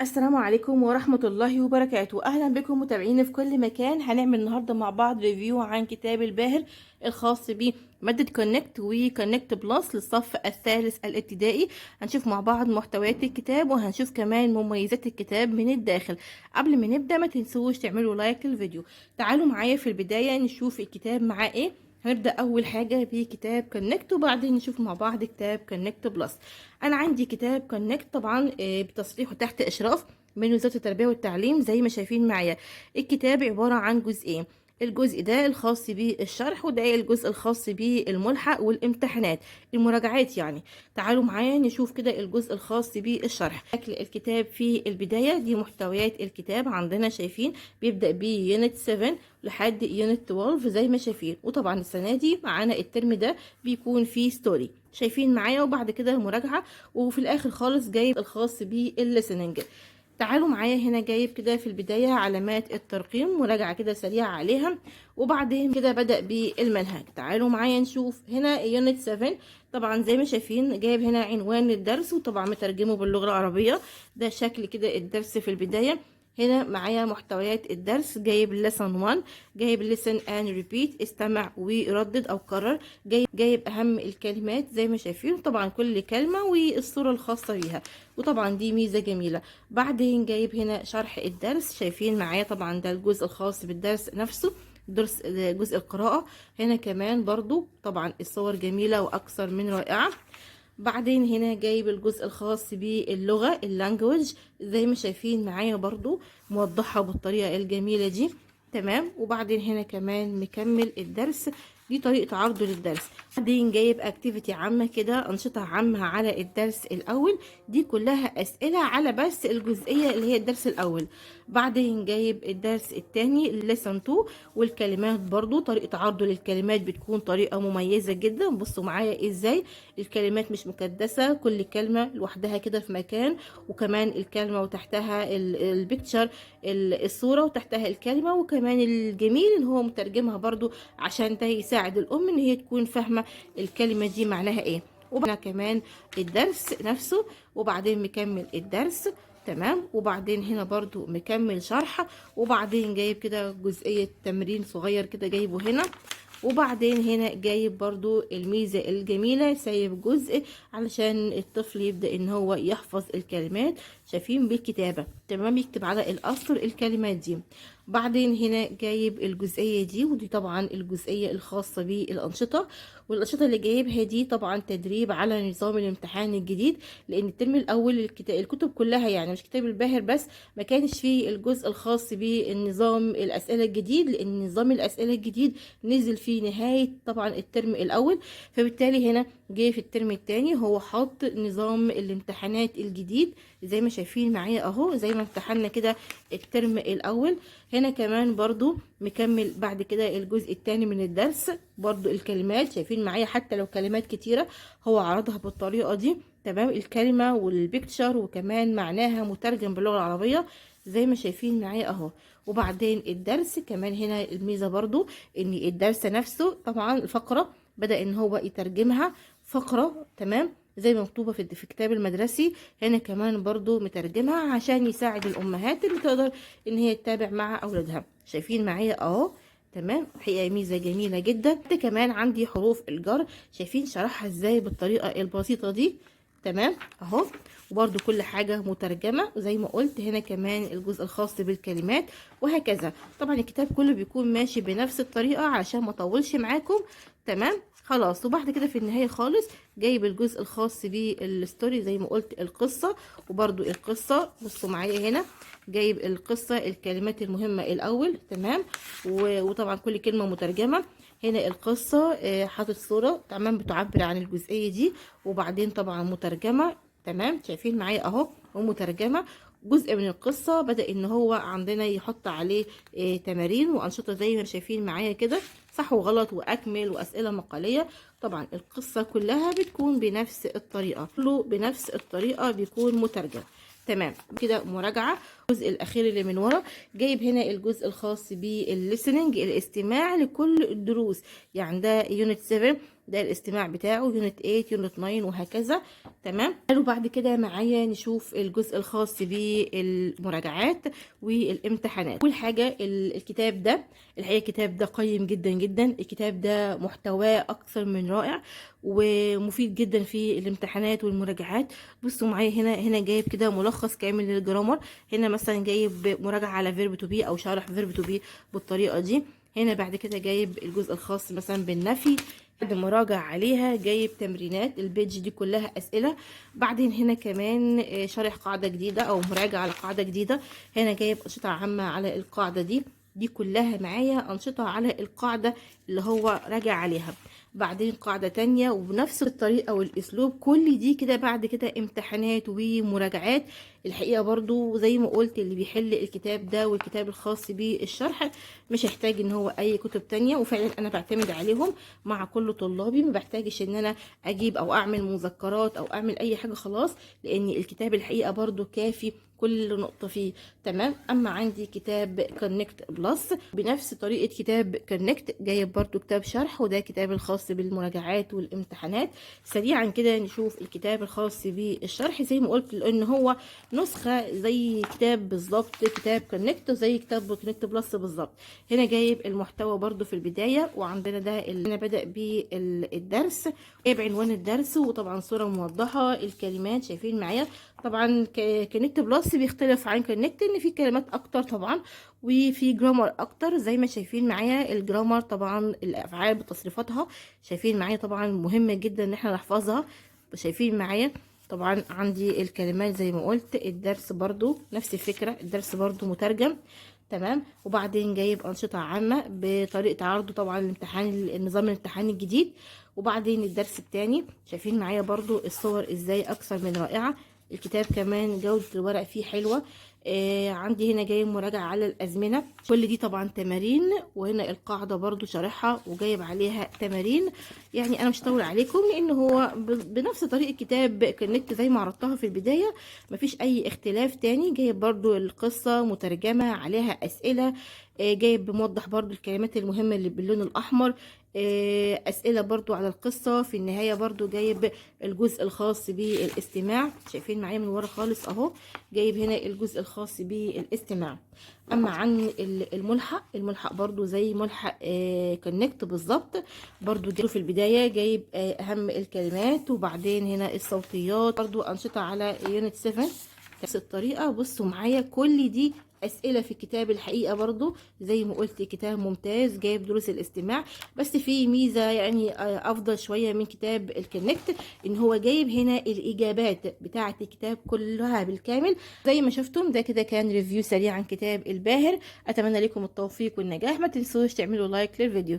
السلام عليكم ورحمة الله وبركاته. أهلا بكم متابعيني في كل مكان. هنعمل النهاردة مع بعض ريفيو عن كتاب الباهر الخاص بمادة كونكت وكونكت بلس للصف الثالث الابتدائي. هنشوف مع بعض محتويات الكتاب وهنشوف كمان مميزات الكتاب من الداخل. قبل ما نبدأ ما تنسوش تعملوا لايك للفيديو. تعالوا معايا في البداية نشوف الكتاب معاه ايه. هنبدأ أول حاجة بكتاب كونكت وبعدين نشوف مع بعض كتاب كونكت بلس. أنا عندي كتاب كونكت طبعا بتصريحه تحت إشراف من وزارة التربية والتعليم زي ما شايفين معايا. الكتاب عبارة عن جزئين، الجزء ده الخاص بالشرح وده الجزء الخاص بالملحق والامتحانات المراجعات يعني. تعالوا معايا نشوف كده الجزء الخاص بالشرح. شكل الكتاب في البداية دي محتويات الكتاب عندنا شايفين بيبدأ بيونت 7 لحد يونت 12 زي ما شايفين. وطبعا السنة دي معانا الترم ده بيكون فيه ستوري شايفين معايا وبعد كده المراجعة وفي الآخر خالص جايب الخاص بالليسننج. تعالوا معايا هنا جايب كده في البداية علامات الترقيم مراجعة كده سريعة عليها وبعدين كده بدأ بالمنهج. تعالوا معايا نشوف هنا يونت 7 طبعا زي ما شايفين جايب هنا عنوان الدرس وطبعا مترجمه باللغة العربية. ده شكل كده الدرس في البداية. هنا معايا محتويات الدرس جايب lesson 1 جايب listen and repeat استمع وردد او كرر. جايب اهم الكلمات زي ما شايفين طبعا كل كلمة والصورة الخاصة بيها وطبعا دي ميزة جميلة. بعدين جايب هنا شرح الدرس شايفين معايا طبعا ده الجزء الخاص بالدرس نفسه درس جزء القراءة. هنا كمان برضو طبعا الصور جميلة واكثر من رائعة. بعدين هنا جايب الجزء الخاص باللغة اللانجوج زي ما شايفين معايا برضو موضحة بالطريقة الجميلة دي تمام. وبعدين هنا كمان مكمل الدرس دي طريقة عرضه للدرس. بعدين جايب اكتيفيتي عامة كده انشطة عامة على الدرس الاول دي كلها اسئلة على بس الجزئية اللي هي الدرس الاول. بعدين جايب الدرس الثاني ليسن 2 والكلمات برضو طريقة عرضه للكلمات بتكون طريقة مميزة جدا. بصوا معايا ازاي الكلمات مش مكدسة كل كلمة لوحدها كده في مكان وكمان الكلمة وتحتها البيكتشر الصورة وتحتها الكلمة وكمان الجميل ان هو مترجمها برضو عشان ده يساعد الام ان هي تكون فاهمة الكلمة دي معناها ايه. وبعدين كمان الدرس نفسه وبعدين مكمل الدرس تمام. وبعدين هنا برضو مكمل شرح وبعدين جايب كده جزئية تمرين صغير كده جايبه هنا. وبعدين هنا جايب برضو الميزة الجميلة سايب جزء علشان الطفل يبدأ ان هو يحفظ الكلمات شايفين بالكتابة تمام يكتب على الأسطر الكلمات دي. بعدين هنا جايب الجزئية دي ودي طبعا الجزئية الخاصة بالأنشطة والأنشطة اللي جايبها دي طبعا تدريب على نظام الامتحان الجديد لأن الترم الأول الكتب كلها يعني مش كتاب الباهر بس ما كانش فيه الجزء الخاص بالنظام الأسئلة الجديد لأن نظام الأسئلة الجديد نزل في نهاية طبعا الترم الأول. فبالتالي هنا جه في الترم الثاني هو حط نظام الامتحانات الجديد زي ما شايفين معايا اهو زي ما امتحنا كده الترم الاول. هنا كمان برضو مكمل بعد كده الجزء الثاني من الدرس برضو الكلمات شايفين معايا حتى لو كلمات كتيرة هو عرضها بالطريقة دي تمام الكلمة والبيكتشر وكمان معناها مترجم باللغة العربية زي ما شايفين معايا اهو. وبعدين الدرس كمان هنا الميزة برضو ان الدرس نفسه طبعا الفقرة بدأ ان هو يترجمها فقرة تمام زي ما مكتوبة في الكتاب المدرسي. هنا كمان برضو مترجمها عشان يساعد الامهات اللي تقدر ان هي تتابع مع اولادها شايفين معايا اهو تمام. حقيقة ميزة جميلة جدا. ده كمان عندي حروف الجر شايفين شرحها ازاي بالطريقة البسيطة دي تمام اهو. وبرده كل حاجة مترجمة زي ما قلت. هنا كمان الجزء الخاص بالكلمات وهكذا. طبعا الكتاب كله بيكون ماشي بنفس الطريقة علشان ما اطولش معاكم تمام خلاص. وبعد كده في النهاية خالص جايب الجزء الخاص بالستوري زي ما قلت القصة وبرده القصة بصوا معايا هنا جايب القصة الكلمات المهمة الاول تمام وطبعا كل كلمة مترجمة. هنا القصة حاطط صورة تمام بتعبر عن الجزئية دي وبعدين طبعا مترجمة تمام شايفين معايا اهو ومترجمة. جزء من القصة بدأ ان هو عندنا يحط عليه تمارين وانشطة زي ما شايفين معايا كده صح وغلط واكمل واسئلة مقالية. طبعا القصة كلها بتكون بنفس الطريقة كله بنفس الطريقة بيكون مترجم تمام كده. مراجعة الجزء الاخير اللي من ورا جايب هنا الجزء الخاص بالليسننج الاستماع لكل الدروس يعني ده يونت 7 ده الاستماع بتاعه يونت 8 يونت 9 وهكذا. تمام. قالوا بعد كده معايا نشوف الجزء الخاص بالمراجعات والامتحانات. اول حاجه الكتاب ده، الحقيقه الكتاب ده قيم جدا جدا. الكتاب ده محتواه اكثر من رائع ومفيد جدا في الامتحانات والمراجعات. بصوا معايا هنا جايب كده ملخص كامل للجرامر. هنا مثلا جايب مراجعه على فيرب تو بي او شرح فيرب تو بي بالطريقه دي. هنا بعد كده جايب الجزء الخاص مثلا بالنفي، بعد ما راجع عليها جايب تمرينات. البيج دي كلها اسئله. بعدين هنا كمان شرح قاعده جديده او مراجعه على قاعده جديده. هنا جايب انشطه عامه على القاعده دي كلها معايا انشطه على القاعده اللي هو راجع عليها. بعدين قاعده تانية وبنفس الطريقه والاسلوب. كل دي كده بعد كده امتحانات ومراجعات. الحقيقه برضو زي ما قلت اللي بيحل الكتاب ده والكتاب الخاص بالشرح مش هيحتاج ان هو اي كتب تانية، وفعلا انا بعتمد عليهم مع كل طلابي. ما بحتاجش ان انا اجيب او اعمل مذكرات او اعمل اي حاجه خلاص، لان الكتاب الحقيقه برضو كافي كل نقطه فيه. تمام. اما عندي كتاب كونكت بلس بنفس طريقه كتاب كونكت، جايب برضو كتاب شرح، وده كتاب الخاص بالمراجعات والامتحانات. سريعا كده نشوف الكتاب الخاص بالشرح. زي ما قلت لان هو نسخه زي كتاب بالظبط، كتاب كونكت زي كتاب كونكت بلس بالظبط. هنا جايب المحتوى برضو في البدايه، وعندنا ده اللي انا بدأ بيه الدرس. جايب عنوان الدرس وطبعا صوره موضحه الكلمات. شايفين معايا طبعا كونكت بلس بيختلف عن كونكت ان في كلمات اكتر طبعا وفي جرامر اكتر. زي ما شايفين معايا الجرامر طبعا الافعال بتصريفاتها شايفين معايا طبعا مهمه جدا ان احنا نحفظها. شايفين معايا طبعا عندي الكلمات زي ما قلت. الدرس برضو نفس الفكره، الدرس برضو مترجم. تمام. وبعدين جايب انشطه عامه بطريقه عرضه طبعا الامتحان النظام الامتحاني الجديد. وبعدين الدرس الثاني شايفين معايا برضو الصور ازاي اكثر من رائعه. الكتاب كمان جودة الورق فيه حلوة. عندي هنا جايب مراجعة على الأزمنة. كل دي طبعا تمارين، وهنا القاعدة برضو شارحها وجايب عليها تمارين. يعني أنا مش هطول عليكم لأن هو بنفس طريقة كتاب كونكت زي ما عرضتها في البداية، مفيش أي اختلاف تاني. جايب برضو القصة مترجمة عليها أسئلة. جايب موضح برضو الكلمات المهمة اللي باللون الأحمر. أسئلة برضو على القصة. في النهاية برضو جايب الجزء الخاص بالاستماع. شايفين معايا من ورا خالص اهو جايب هنا الجزء الخاص بالاستماع. اما عن الملحق برضو زي ملحق كونكت بالظبط. برضو جايب في البداية جايب اهم الكلمات، وبعدين هنا الصوتيات. برضو انشطة على يونت 7 نفس الطريقة. بصوا معايا كل دي أسئلة في الكتاب. الحقيقة برضو زي ما قلت كتاب ممتاز جايب دروس الاستماع، بس في ميزة يعني أفضل شوية من كتاب الكونكت إن هو جايب هنا الإجابات بتاعة الكتاب كلها بالكامل. زي ما شفتم ده كده كان ريفيو سريع عن كتاب الباهر. أتمنى لكم التوفيق والنجاح. ما تنسوش تعملوا لايك للفيديو.